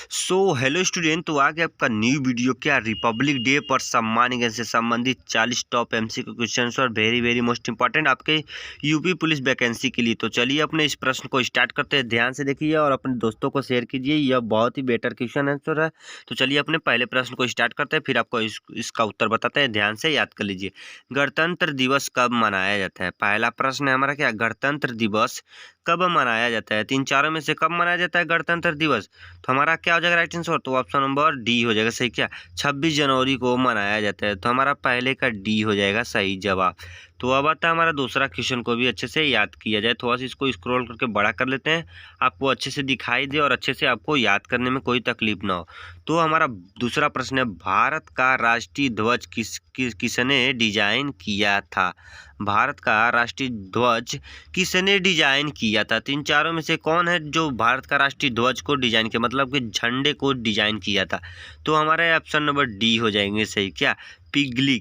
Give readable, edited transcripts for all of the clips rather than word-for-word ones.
Hello student, तो आगे आपका न्यू वीडियो क्या रिपब्लिक डे पर सम्मान से संबंधित 40 टॉप एमसीक्यू क्वेश्चंस और वेरी वेरी मोस्ट इंपॉर्टेंट आपके यूपी पुलिस वैकेंसी के लिए। तो चलिए अपने इस प्रश्न को स्टार्ट करते हैं। ध्यान से देखिए और अपने दोस्तों को शेयर कीजिए, यह बहुत ही बेटर क्वेश्चन आंसर है। तो चलिए अपने पहले प्रश्न को स्टार्ट करते हैं, फिर आपको इसका उत्तर बताते हैं। ध्यान से याद कर लीजिए, गणतंत्र दिवस कब मनाया जाता है। पहला प्रश्न है हमारा क्या, गणतंत्र दिवस कब मनाया जाता है। तीन चारों में से कब मनाया जाता है गणतंत्र दिवस। तो हमारा क्या हो जाएगा राइट आंसर, तो ऑप्शन नंबर डी हो जाएगा सही। क्या 26 जनवरी को मनाया जाता है, तो हमारा पहले का डी हो जाएगा सही जवाब। तो अब आता है हमारा दूसरा क्वेश्चन को भी अच्छे से याद किया जाए। थोड़ा सा इसको स्क्रॉल करके बड़ा कर लेते हैं, आपको अच्छे से दिखाई दे और अच्छे से आपको याद करने में कोई तकलीफ ना हो। तो हमारा दूसरा प्रश्न है, भारत का राष्ट्रीय ध्वज किसने डिजाइन किया था। भारत का राष्ट्रीय ध्वज किसने डिजाइन किया था। तीन चारों में से कौन है जो भारत का राष्ट्रीय ध्वज को डिजाइन किया, मतलब कि झंडे को डिजाइन किया था। तो हमारे ऑप्शन नंबर डी हो जाएंगे सही। क्या पिंगली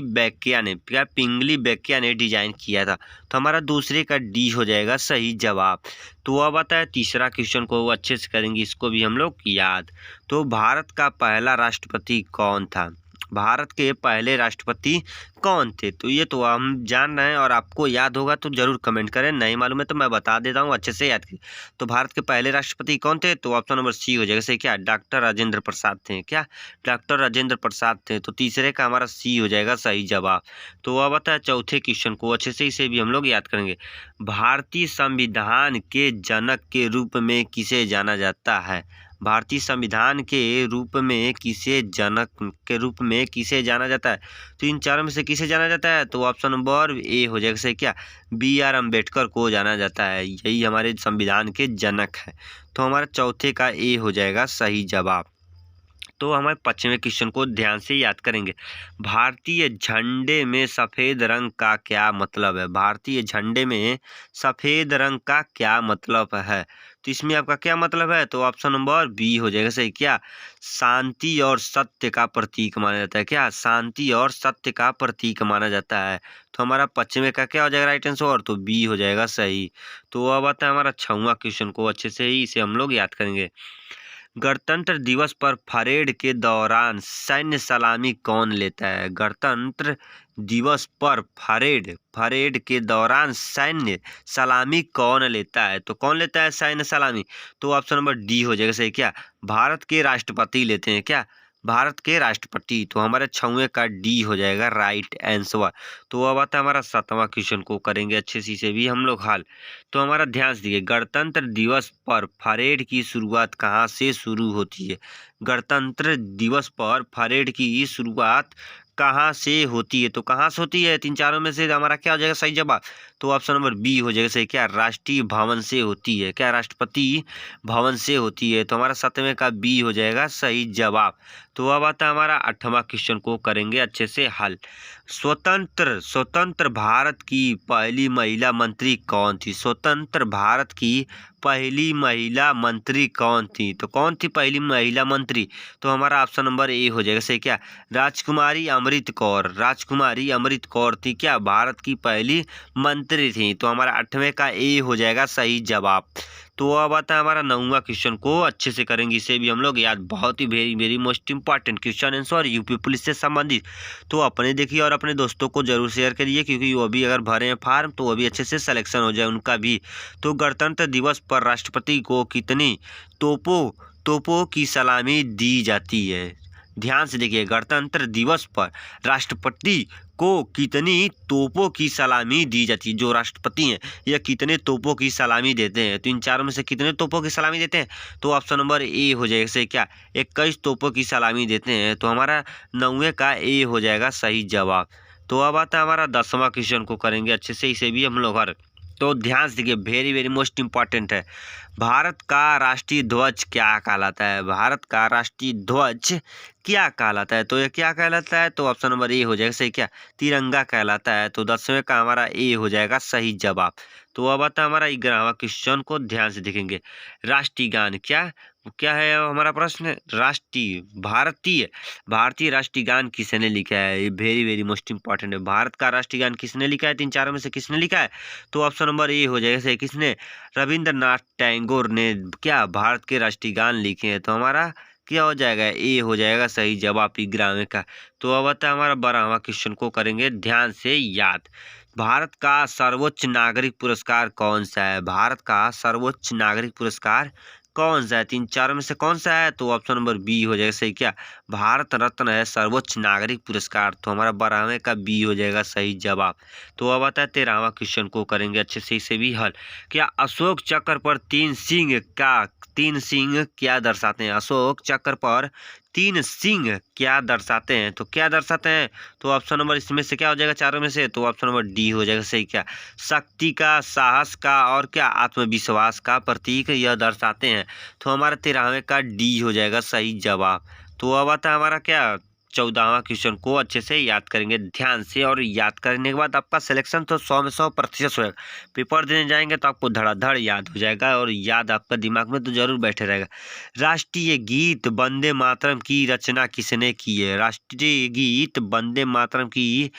बैकिया ने डिजाइन किया था। तो हमारा दूसरे का डी हो जाएगा सही जवाब। तो अब आता है तीसरा क्वेश्चन को अच्छे से करेंगे, इसको भी हम लोग याद। तो भारत का पहला राष्ट्रपति कौन था। भारत के पहले राष्ट्रपति कौन थे। तो ये तो हम जान रहे हैं और आपको याद होगा तो जरूर कमेंट करें, नहीं मालूम है तो मैं बता देता हूँ, अच्छे से याद कीजिए। तो भारत के पहले राष्ट्रपति कौन थे, तो ऑप्शन नंबर सी हो जाएगा सही। क्या डॉक्टर राजेंद्र प्रसाद थे। क्या डॉक्टर राजेंद्र प्रसाद थे, तो तीसरे का हमारा सी हो जाएगा सही जवाब। तो अब आता है चौथे क्वेश्चन को अच्छे से, इसे भी हम लोग याद करेंगे। भारतीय संविधान के जनक के रूप में किसे जाना जाता है। भारतीय संविधान के रूप में किसे जनक के रूप में किसे जाना जाता है। तो इन चारों में से किसे जाना जाता है, तो ऑप्शन नंबर ए हो जाएगा सही। क्या BR अम्बेडकर को जाना जाता है, यही हमारे संविधान के जनक है। तो हमारा चौथे का ए हो जाएगा सही जवाब। तो हमारे पश्चिमी क्वेश्चन को ध्यान से याद करेंगे। भारतीय झंडे में सफ़ेद रंग का क्या मतलब है। भारतीय झंडे में सफ़ेद रंग का क्या मतलब है। तो इसमें आपका क्या मतलब है, तो ऑप्शन नंबर बी हो जाएगा सही। क्या शांति और सत्य का प्रतीक माना जाता है। क्या शांति और सत्य का प्रतीक माना जाता है। तो हमारा पश्चिमी का क्या हो जाएगा राइट आंसर, तो बी हो जाएगा सही। तो अब आता है हमारा 6वां क्वेश्चन को अच्छे से ही इसे हम लोग याद करेंगे। गणतंत्र दिवस पर परेड के दौरान सैन्य सलामी कौन लेता है। गणतंत्र दिवस पर परेड के दौरान सैन्य सलामी कौन लेता है। तो कौन लेता है सैन्य सलामी, तो ऑप्शन नंबर डी हो जाएगा सही। क्या भारत के राष्ट्रपति लेते हैं। क्या भारत के राष्ट्रपति, तो हमारे 6वें का डी हो जाएगा राइट आंसर। तो अब आता है हमारा 7वां क्वेश्चन को करेंगे अच्छे से भी हम लोग हाल। तो हमारा ध्यान से देखिए, गणतंत्र दिवस पर परेड की शुरुआत कहाँ से शुरू होती है। गणतंत्र दिवस पर परेड की शुरुआत कहाँ से होती है, तो कहाँ से होती है। तीन चारों में से हमारा क्या हो जाएगा सही जवाब, तो ऑप्शन नंबर बी हो जाएगा सही। क्या राष्ट्रीय भवन से होती है। क्या राष्ट्रपति भवन से होती है, तो हमारा 7वें का बी हो जाएगा सही जवाब। तो अब आता है हमारा 8वां क्वेश्चन को करेंगे अच्छे से हल। स्वतंत्र भारत की पहली महिला मंत्री कौन थी। स्वतंत्र भारत की पहली महिला मंत्री कौन थी, तो कौन थी पहली महिला मंत्री, तो हमारा ऑप्शन नंबर ए हो जाएगा सही। क्या राजकुमारी अमृत कौर थी। क्या भारत की पहली मंत्री थी, तो हमारा 8वें का ए हो जाएगा सही जवाब। तो अब आता है हमारा 9वां क्वेश्चन को अच्छे से करेंगे, इसे भी हम लोग याद, बहुत ही very very most important question answer UP police से संबंधित। तो अपने देखिए और अपने दोस्तों को जरूर शेयर करिए, क्योंकि वो भी अगर भरे हैं फार्म तो वो भी अच्छे से सिलेक्शन हो जाए उनका भी। तो गणतंत्र दिवस पर राष्ट्रपति को कितनी तोपों की सलामी दी जाती है। ध्यान से देखिए, गणतंत्र दिवस पर राष्ट्रपति को कितनी तोपों की सलामी दी जाती है। जो राष्ट्रपति हैं यह कितने तोपों की सलामी देते हैं, तो इन चारों में से कितने तोपों की सलामी देते हैं, तो ऑप्शन नंबर ए हो जाएगा सही। क्या 21 तोपों की सलामी देते हैं, तो हमारा 9वें का ए हो जाएगा सही जवाब। तो अब आता है हमारा 10वां क्वेश्चन को करेंगे अच्छे से, इसे भी हम लोग हर। तो ध्यान से देखिए, वेरी वेरी मोस्ट इंपॉर्टेंट है। भारत का राष्ट्रीय ध्वज क्या कहलाता है। भारत का राष्ट्रीय ध्वज क्या कहलाता है, तो यह क्या कहलाता है, तो ऑप्शन नंबर ए हो जाएगा सही। क्या तिरंगा कहलाता है, तो 10वें का हमारा ए हो जाएगा सही जवाब। तो अब आता है हमारा 11वां क्वेश्चन को ध्यान से देखेंगे। राष्ट्रीय गान क्या क्या है हमारा प्रश्न? राष्ट्रीय भारतीय भारतीय राष्ट्रीय गान किसने लिखा है? ये वेरी वेरी मोस्ट इंपॉर्टेंट है। भारत का राष्ट्रीय गान किसने लिखा है? तीन चारों में से किसने लिखा है? तो ऑप्शन नंबर ए हो जाएगा सही। किसने? रविंद्रनाथ टैगोर ने क्या भारत के राष्ट्रीय गान लिखे हैं? तो हमारा क्या हो जाएगा? ए हो जाएगा सही जवाब ग्रामे का। तो अब आता है हमारा 12वां क्वेश्चन को करेंगे ध्यान से याद। भारत का सर्वोच्च नागरिक पुरस्कार कौन सा है? भारत का सर्वोच्च नागरिक पुरस्कार कौन सा है? तीन चारों में से कौन सा है? तो ऑप्शन नंबर बी हो जाएगा सही। क्या? भारत रत्न है सर्वोच्च नागरिक पुरस्कार। तो हमारा 12वें का बी हो जाएगा सही जवाब। तो अब आता है 13वां क्वेश्चन को करेंगे अच्छे से इसे भी हल। क्या अशोक चक्र पर तीन सिंह क्या दर्शाते हैं? अशोक चक्र पर तीन सिंह क्या दर्शाते हैं? तो क्या दर्शाते हैं? तो ऑप्शन नंबर इसमें से क्या हो जाएगा चारों में से? तो ऑप्शन नंबर डी हो जाएगा सही। क्या? शक्ति का, साहस का और क्या आत्मविश्वास का प्रतीक यह दर्शाते हैं। तो हमारा 13वें का डी हो जाएगा सही जवाब। तो अब आता है हमारा क्या 14वां क्वेश्चन को अच्छे से याद करेंगे ध्यान से, और याद करने के बाद आपका सिलेक्शन तो 100 में 100% होगा। पेपर देने जाएंगे तो आपको धड़ाधड़ याद हो जाएगा और याद आपका दिमाग में तो जरूर बैठे रहेगा। राष्ट्रीय गीत वंदे मातरम की रचना किसने की है? राष्ट्रीय गीत वंदे मातरम की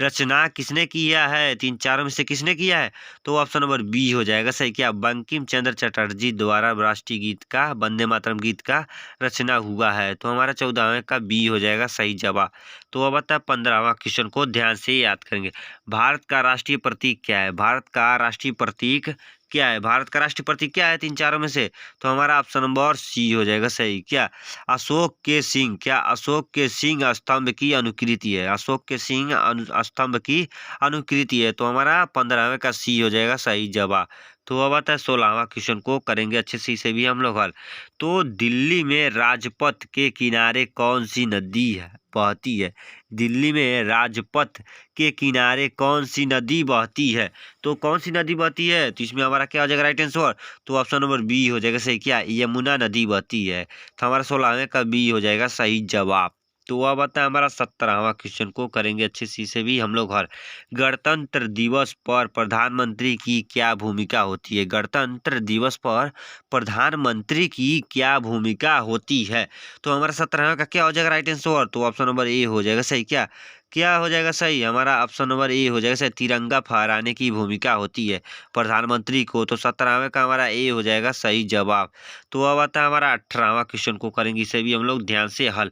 रचना किसने किया है? तीन चारों में से किसने किया है? तो ऑप्शन नंबर बी हो जाएगा सही। क्या? बंकिम चंद्र चटर्जी द्वारा राष्ट्रीय गीत का, वंदे मातरम गीत का रचना हुआ है। तो हमारा 14वें का बी हो जाएगा सही जवाब। तो अब आता है 15वां क्वेश्चन को ध्यान से याद करेंगे। भारत का राष्ट्रीय प्रतीक क्या है? भारत का राष्ट्रीय प्रतीक क्या है? भारत का राष्ट्रीय प्रतीक क्या है तीन चारों में से? तो हमारा ऑप्शन नंबर सी हो जाएगा सही। क्या? अशोक के सिंह। क्या? अशोक के सिंह स्तंभ की अनुकृति है। अशोक के सिंह स्तंभ की अनुकृति है। तो हमारा 15वें का सी हो जाएगा सही जवाब। तो अब आता है 16वां क्वेश्चन को करेंगे अच्छे से इसे भी हम लोग हल। तो दिल्ली में राजपथ के किनारे कौन सी नदी है बहती है? दिल्ली में राजपथ के किनारे कौन सी नदी बहती है? तो कौन सी नदी बहती है? तो इसमें हमारा क्या हो जाएगा राइट आंसर? तो ऑप्शन नंबर बी हो जाएगा सही। क्या? यमुना नदी बहती है। तो हमारा 16वें का बी हो जाएगा सही जवाब। तो अब आता है हमारा 17वां क्वेश्चन को करेंगे अच्छे से भी हम लोग हल। गणतंत्र दिवस पर प्रधानमंत्री की क्या भूमिका होती है? गणतंत्र दिवस पर प्रधानमंत्री की क्या भूमिका होती है? तो हमारा 17वां का क्या हो जाएगा राइट आंसर? तो ऑप्शन नंबर ए हो जाएगा सही। क्या? क्या हो जाएगा सही? हमारा ऑप्शन नंबर ए हो जाएगा सही। तिरंगा फहराने की भूमिका होती है प्रधानमंत्री को। तो 17वें का हमारा ए हो जाएगा सही जवाब। तो अब आता है हमारा 18वां क्वेश्चन को करेंगे इसे भी हम लोग ध्यान से हल।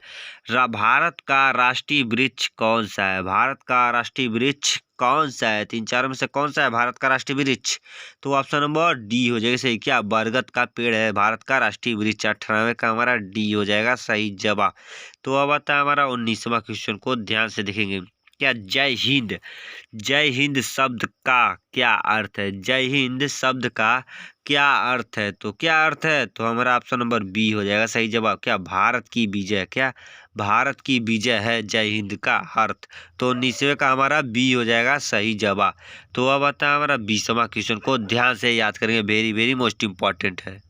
भारत का राष्ट्रीय वृक्ष कौन सा है? भारत का राष्ट्रीय वृक्ष कौन सा है? तीन चारों में से कौन सा है भारत का राष्ट्रीय वृक्ष? तो ऑप्शन नंबर डी हो जाएगा सही। क्या? बरगद का पेड़ है भारत का राष्ट्रीय वृक्ष। 18वें का हमारा डी हो जाएगा सही जवाब। तो अब आता है हमारा 19वां क्वेश्चन को ध्यान से देखेंगे। क्या? जय हिंद शब्द का क्या अर्थ है? जय हिंद शब्द का क्या अर्थ है? तो क्या अर्थ है? तो हमारा ऑप्शन नंबर बी हो जाएगा सही जवाब। क्या? भारत की विजय। क्या? भारत की विजय है जय हिंद का अर्थ। तो 19वें का हमारा बी हो जाएगा सही जवाब। तो अब आता है हमारा 20वां क्वेश्चन को ध्यान से याद करेंगे, वेरी वेरी मोस्ट इंपॉर्टेंट है।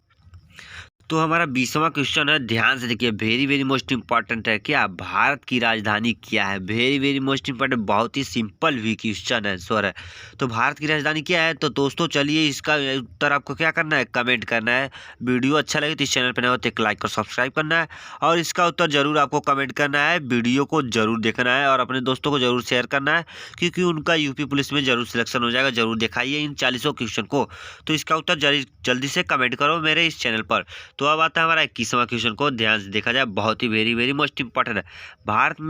तो हमारा 20वां क्वेश्चन है ध्यान से देखिए, वेरी वेरी मोस्ट इंपॉर्टेंट है। क्या? भारत की राजधानी क्या है? वेरी वेरी मोस्ट इंपॉर्टेंट, बहुत ही सिंपल भी क्वेश्चन है सर है। तो भारत की राजधानी क्या है? तो दोस्तों चलिए इसका उत्तर आपको क्या करना है, कमेंट करना है। वीडियो अच्छा लगे तो इस चैनल पर नए हो तो एक लाइक और सब्सक्राइब करना है, और इसका उत्तर जरूर आपको कमेंट करना है। वीडियो को जरूर देखना है और अपने दोस्तों को जरूर शेयर करना है, क्योंकि उनका यूपी पुलिस में जरूर सिलेक्शन हो जाएगा। जरूर दिखाइए इन 40 क्वेश्चन को। तो इसका उत्तर जल्दी से कमेंट करो मेरे इस चैनल पर। तो अब आता है हमारा 21वां क्वेश्चन को ध्यान से देखा जाए, बहुत ही वेरी वेरी मोस्ट इंपॉर्टेंट है। भारत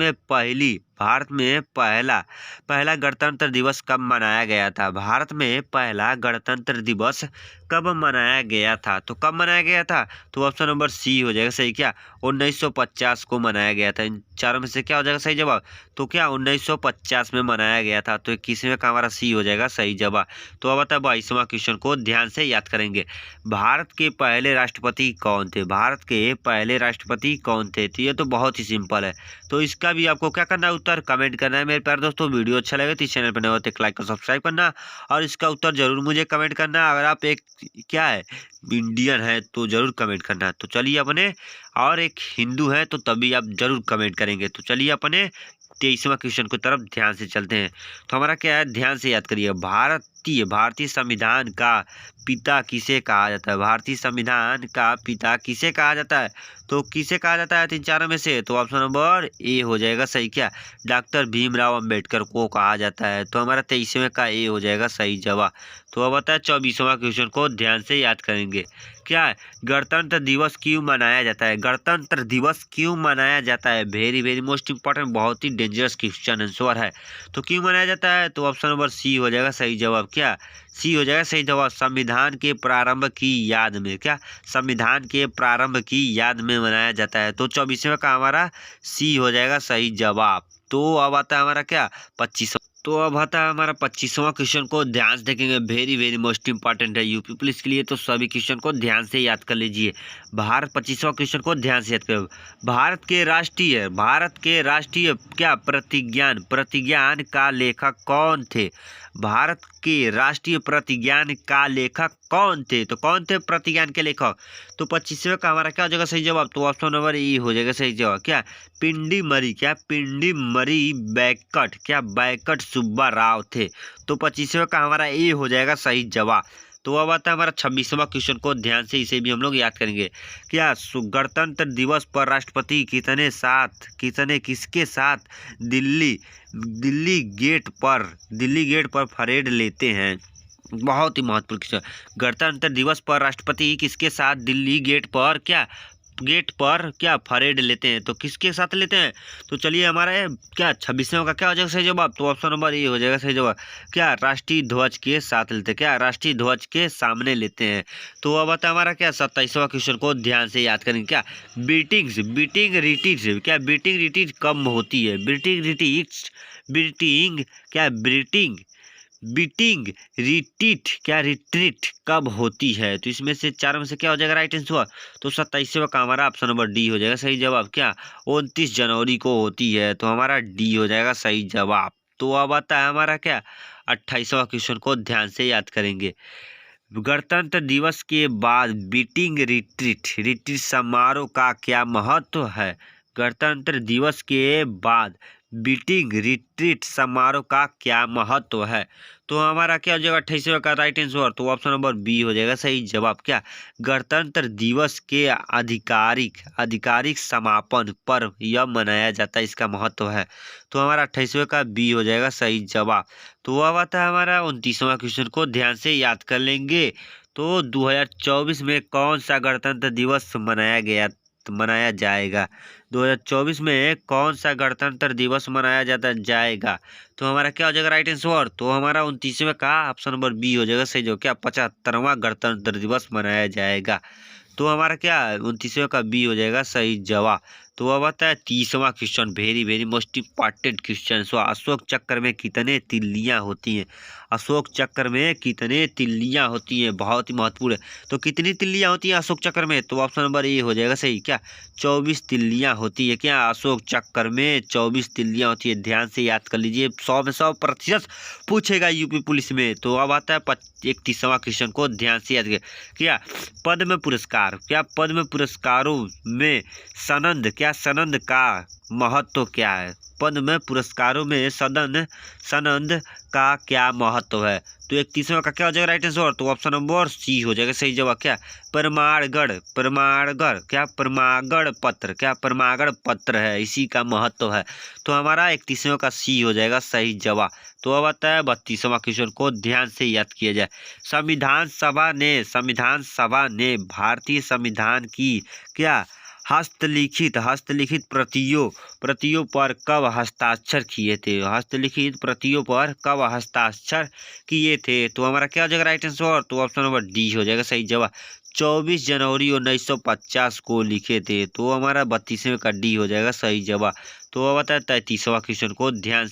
में पहला गणतंत्र दिवस कब मनाया गया था? भारत में पहला गणतंत्र दिवस कब मनाया गया था? तो कब मनाया गया था? तो ऑप्शन नंबर सी हो जाएगा सही। क्या? 1950 को मनाया गया था। इन चारों में से क्या हो जाएगा सही जवाब? तो क्या? 1950 में मनाया गया था। तो 21वें का हमारा सी हो जाएगा सही जवाब। तो अब आता है 22वां क्वेश्चन को ध्यान से याद करेंगे। भारत के पहले राष्ट्रपति कौन थे? भारत के पहले राष्ट्रपति कौन थे? तो ये तो बहुत ही सिंपल है। तो इसका भी आपको क्या करना है, उत्तर कमेंट करना है मेरे प्यारे दोस्तों। वीडियो अच्छा लगे तो इस चैनल पर नए हो तो एक लाइक और सब्सक्राइब करना, और इसका उत्तर जरूर मुझे कमेंट करना। अगर आप एक क्या है इंडियन है तो जरूर कमेंट करना। तो चलिए अपने, और एक हिंदू है तो तभी आप जरूर कमेंट करेंगे। तो चलिए अपने 23वां क्वेश्चन की तरफ ध्यान से चलते हैं। तो हमारा क्या है, ध्यान से याद करिए। भारतीय संविधान का पिता किसे कहा जाता है? भारतीय संविधान का पिता किसे कहा जाता है? तो किसे कहा जाता है 3 चारों में से? तो ऑप्शन नंबर ए हो जाएगा सही। क्या? डॉक्टर भीमराव अंबेडकर को कहा जाता है। तो हमारा 23वें का ए हो जाएगा सही जवाब। तो अब आता है 24वां क्वेश्चन को ध्यान से याद करेंगे। क्या है, गणतंत्र दिवस क्यों मनाया जाता है? गणतंत्र दिवस क्यों मनाया जाता है? वेरी वेरी मोस्ट इंपॉर्टेंट, बहुत ही डेंजरस क्वेश्चन आंसर है। तो क्यों मनाया जाता है? तो ऑप्शन नंबर सी हो जाएगा सही जवाब। क्या? सी हो जाएगा सही जवाब। संविधान के प्रारंभ की याद में। क्या? संविधान के प्रारंभ की याद में मनाया जाता है। तो 24वें का हमारा सी हो जाएगा सही जवाब। तो अब आता है हमारा क्या, 25। तो अब आता है हमारा 25वां क्वेश्चन को ध्यान से देखेंगे। वेरी वेरी मोस्ट इंपॉर्टेंट है यूपी पुलिस के लिए, तो सभी क्वेश्चन को ध्यान से याद कर लीजिए। 25वां क्वेश्चन को ध्यान से याद करो। भारत के राष्ट्रीय क्या प्रतिज्ञान का लेखक कौन थे? भारत के राष्ट्रीय प्रतिज्ञान का लेखक कौन थे? तो कौन थे प्रतिज्ञान के लेखक? तो 25वें का हमारा क्या हो जाएगा सही जवाब? तो ऑप्शन नंबर ए हो जाएगा सही जवाब। क्या? पिंडी मरी बैकट, क्या बैकट सुब्बा राव थे। तो 25वें का हमारा ए हो जाएगा सही जवाब। तो अब आता है हमारा 26वां क्वेश्चन को ध्यान से, इसे भी हम लोग याद करेंगे। क्या? गणतंत्र दिवस पर राष्ट्रपति किसके साथ दिल्ली गेट पर परेड लेते हैं? बहुत ही महत्वपूर्ण क्वेश्चन। गणतंत्र दिवस पर राष्ट्रपति किसके साथ दिल्ली गेट पर क्या परेड लेते हैं? तो किसके साथ लेते हैं? तो चलिए हमारा क्या 26वें का क्या हो जाएगा सही जवाब? तो ऑप्शन नंबर ए हो जाएगा सही जवाब। क्या? राष्ट्रीय ध्वज के साथ लेते हैं। क्या? राष्ट्रीय ध्वज के सामने लेते हैं। तो अब आता है हमारा क्या 27वां क्वेश्चन को ध्यान से याद करेंगे। क्या? बीटिंग रिट्रीट कब होती है? रिट्रीट कब होती है? तो इसमें से चारों में से क्या हो जाएगा राइट आंसर? तो 27वें का हमारा ऑप्शन नंबर डी हो जाएगा सही जवाब। क्या? 29 जनवरी को होती है। तो हमारा डी हो जाएगा सही जवाब। तो अब आता है हमारा क्या 28वां क्वेश्चन को ध्यान से याद करेंगे। गणतंत्र दिवस के बाद बीटिंग रिट्रीट समारोह का क्या महत्व है? गणतंत्र दिवस के बाद बीटिंग रिट्रीट समारोह का क्या महत्व है? तो हमारा क्या हो जाएगा 28वें का राइट आंसर? तो ऑप्शन नंबर बी हो जाएगा सही जवाब। क्या? गणतंत्र दिवस के आधिकारिक समापन पर यह मनाया जाता है, इसका महत्व है। तो हमारा 28वें का बी हो जाएगा सही जवाब। तो अब आता है हमारा 29वां क्वेश्चन को ध्यान से याद कर लेंगे। तो 2024 में कौन सा गणतंत्र दिवस मनाया जाएगा? 2024 में कौन सा गणतंत्र दिवस मनाया जाएगा? तो हमारा क्या हो जाएगा राइट आंसर? तो हमारा 29वें का ऑप्शन नंबर बी हो जाएगा सही जो। क्या? 75वां गणतंत्र दिवस मनाया जाएगा। तो हमारा क्या 29वें का बी हो जाएगा सही जवाब। तो अब आता है 30वां question, very very most important question. So Ashoka Chakra में कितने तिल्लियां होती हैं? अशोक चक्र में कितने तिल्लियां होती हैं? बहुत ही महत्वपूर्ण है। तो कितनी तिल्लियां होती हैं अशोक चक्र में? तो ऑप्शन नंबर ए हो जाएगा सही। क्या? 24 तिल्लियां होती है। क्या? अशोक चक्र में 24 तिल्लियां होती है। ध्यान से याद कर लीजिए, 100 में 100% पूछेगा यूपी पुलिस में। तो अब आता है 31वां क्वेश्चन को ध्यान से याद करिए। क्या? पद्म पुरस्कारों में सनद का महत्व क्या है? पद्म पुरस्कारों में सनद का क्या महत्व है? तो 31वां का क्या हो जाएगा राइट आंसर? तो ऑप्शन नंबर सी हो जाएगा सही जवाब। क्या? प्रमाण पत्र है, इसी का महत्व है। तो हमारा 31वें का सी हो जाएगा सही जवाब। तो अब आता है 32वां क्वेश्चन को ध्यान से याद किया जाए। संविधान सभा ने भारतीय संविधान की क्या हस्तलिखित प्रतियों पर कब हस्ताक्षर किए थे? हस्तलिखित प्रतियों पर कब हस्ताक्षर किए थे? तो हमारा क्या हो जाएगा राइट आंसर? तो ऑप्शन नंबर डी हो जाएगा सही जवाब। 24 जनवरी 1950 को लिखे थे। तो हमारा 32वें का डी हो जाएगा सही जवाब। तो अब आता है 33वां क्वेश्चन को ध्यान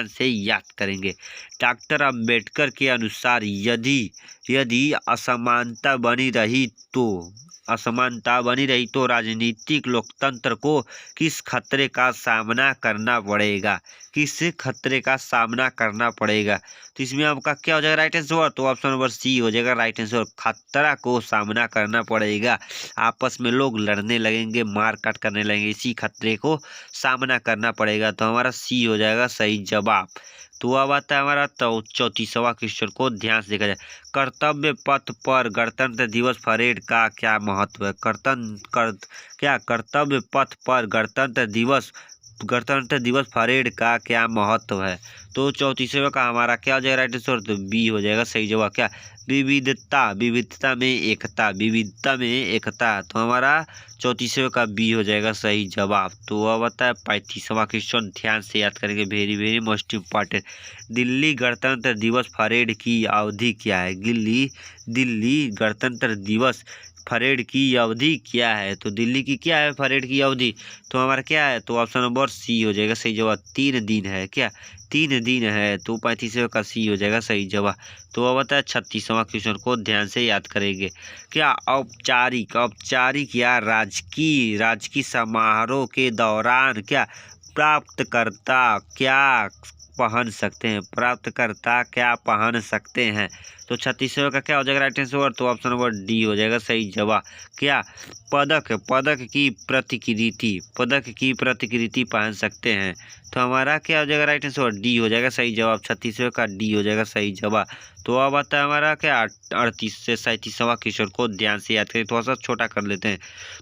से याद करेंगे। डॉक्टर अंबेडकर के अनुसार यदि असमानता बनी रही तो असमानता बनी रही तो राजनीतिक लोकतंत्र को किस खतरे का सामना करना पड़ेगा? किस खतरे का सामना करना पड़ेगा? तो इसमें आपका क्या हो जाएगा राइट आंसर? तो ऑप्शन नंबर सी हो जाएगा राइट आंसर। खतरा को सामना करना पड़ेगा, आपस में लोग लड़ने लगेंगे, मार काट करने लगेंगे, इसी खतरे को सामना करना पड़ेगा। तो हमारा सी हो जाएगा सही जवाब। तो अब आता है हमारा 34वां क्वेश्चन को ध्यान से देखा जाए। कर्तव्य पथ पर गणतंत्र दिवस परेड का क्या महत्व है? कर्तव्य पथ पर गणतंत्र दिवस परेड का क्या महत्व है? तो 34वें का हमारा क्या हो जाएगा राइट आंसर? तो बी हो जाएगा सही जवाब। क्या? विविधता में एकता। तो हमारा 34वें का बी हो जाएगा सही जवाब। तो अब आता है 35वां क्वेश्चन, ध्यान से याद करेंगे, very very most important. Delhi गणतंत्र दिवस परेड की अवधि क्या है? दिल्ली गणतंत्र दिवस परेड की अवधि क्या है? तो दिल्ली की क्या है परेड की अवधि? तो हमारा क्या है? तो ऑप्शन नंबर सी हो जाएगा सही जवाब। 3 दिन है। क्या? 3 दिन है। तो 35वें का सी हो जाएगा सही जवाब। तो अब आता है 36वां क्वेश्चन को ध्यान से याद करेंगे। क्या औपचारिक या राजकीय समारोह के दौरान क्या प्राप्तकर्ता क्या पहन सकते हैं? तो 36वें का क्या हो जाएगा राइट आंसर? तो ऑप्शन नंबर डी हो जाएगा सही जवाब। क्या? पदक की प्रतिकृति पहन सकते हैं। तो हमारा क्या हो जाएगा राइट आंसर? डी हो जाएगा सही जवाब। 36वें का डी हो जाएगा सही जवाब। तो अब आता है हमारा क्या 38 से 37वां क्वेश्चन को ध्यान से याद करें, थोड़ा सा छोटा कर लेते हैं।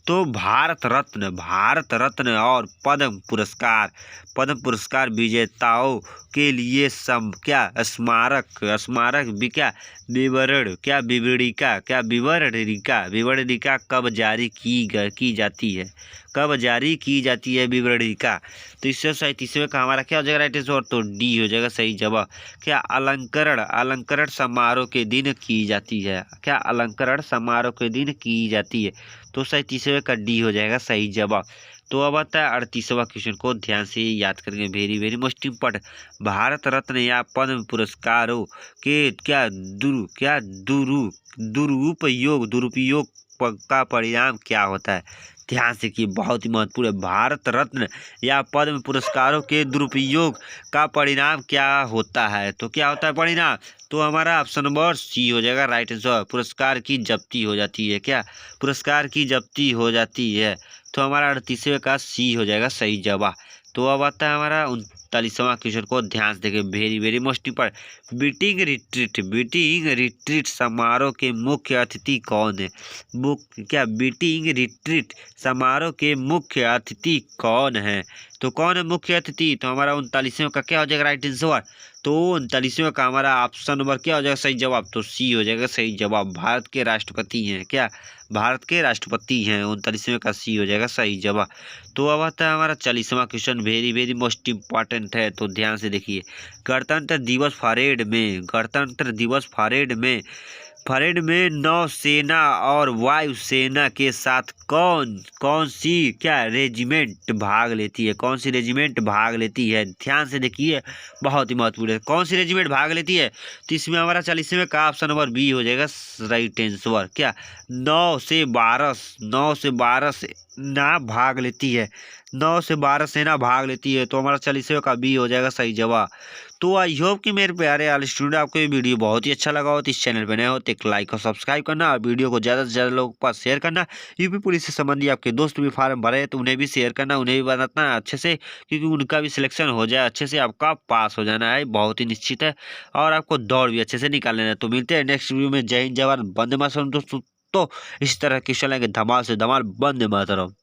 तो भारत रत्न और पद्म पुरस्कार विजेताओं के लिए स्मारक विवरणिका कब जारी की जाती है? विवरणिका? तो इससे 37वें का हमारा क्या हो जाएगा राइट आंसर? तो डी हो जाएगा सही जवाब। क्या? अलंकरण समारोह के दिन की जाती है। क्या? अलंकरण समारोह के दिन की जाती है। तो 37वें का डी हो जाएगा सही जवाब। तो अब आता है 38वां क्वेश्चन को ध्यान से याद करेंगे, very very most important. Bharat Ratna या पद्म पुरस्कारों के दुरुपयोग का परिणाम क्या होता है? ध्यान से कि बहुत ही महत्वपूर्ण है। भारत रत्न या पद्म पुरस्कारों के दुरुपयोग का परिणाम क्या होता है? तो क्या होता है परिणाम? तो हमारा ऑप्शन नंबर सी हो जाएगा राइट आंसर। पुरस्कार की जब्ती हो जाती है। क्या? पुरस्कार की जब्ती हो जाती है। तो हमारा 38वें का सी हो जाएगा सही जवाब। तो अब आता है हमारा 39वां क्वेश्चन को ध्यान से देखें, very very most important. Beating retreat समारोह के मुख्य अतिथि कौन है? बीटिंग रिट्रीट समारोह के मुख्य अतिथि कौन है? तो कौन है मुख्य अतिथि? तो हमारा 39वें का क्या हो जाएगा राइट आंसर? तो 39वें का हमारा ऑप्शन नंबर क्या हो जाएगा सही जवाब? तो सी हो जाएगा सही जवाब। भारत के राष्ट्रपति हैं। क्या? भारत के राष्ट्रपति हैं। 39वें का सी हो जाएगा सही जवाब। तो अब आता है हमारा 40वां question, very very most important है, तो ध्यान से देखिए। गणतंत्र दिवस परेड में नौसेना और वायुसेना के साथ कौन सी क्या रेजिमेंट भाग लेती है? कौन सी रेजिमेंट भाग लेती है? ध्यान से देखिए, बहुत ही महत्वपूर्ण है। कौन सी रेजिमेंट भाग लेती है? तो इसमें हमारा 40वें का ऑप्शन नंबर बी हो जाएगा राइट आंसर। क्या? 9 से 12 सेना भाग लेती है। 9 से 12 सेना भाग लेती है। तो हमारा 40वें का बी हो जाएगा सही जवाब। तो आई होप कि मेरे प्यारे ऑल स्टूडेंट आपको ये वीडियो बहुत ही अच्छा लगा हो। तो इस चैनल पर नए हो तो एक लाइक और सब्सक्राइब करना, और वीडियो को ज़्यादा से ज़्यादा लोगों के पास शेयर करना। यूपी पुलिस से संबंधी आपके दोस्त भी फार्म भरे तो उन्हें भी शेयर करना, उन्हें भी बताना अच्छे से, क्योंकि उनका भी सिलेक्शन हो जाए अच्छे से, आपका पास हो जाना है बहुत ही निश्चित है, और आपको दौड़ भी अच्छे से निकाल लेना है। तो मिलते हैं नेक्स्ट वीडियो में। जय हिंद, जय भारत, वंदे मातरम दोस्तों। तो इस तरह क्वेश्चन लेंगे धमाल से धमाल। वंदे मातरम।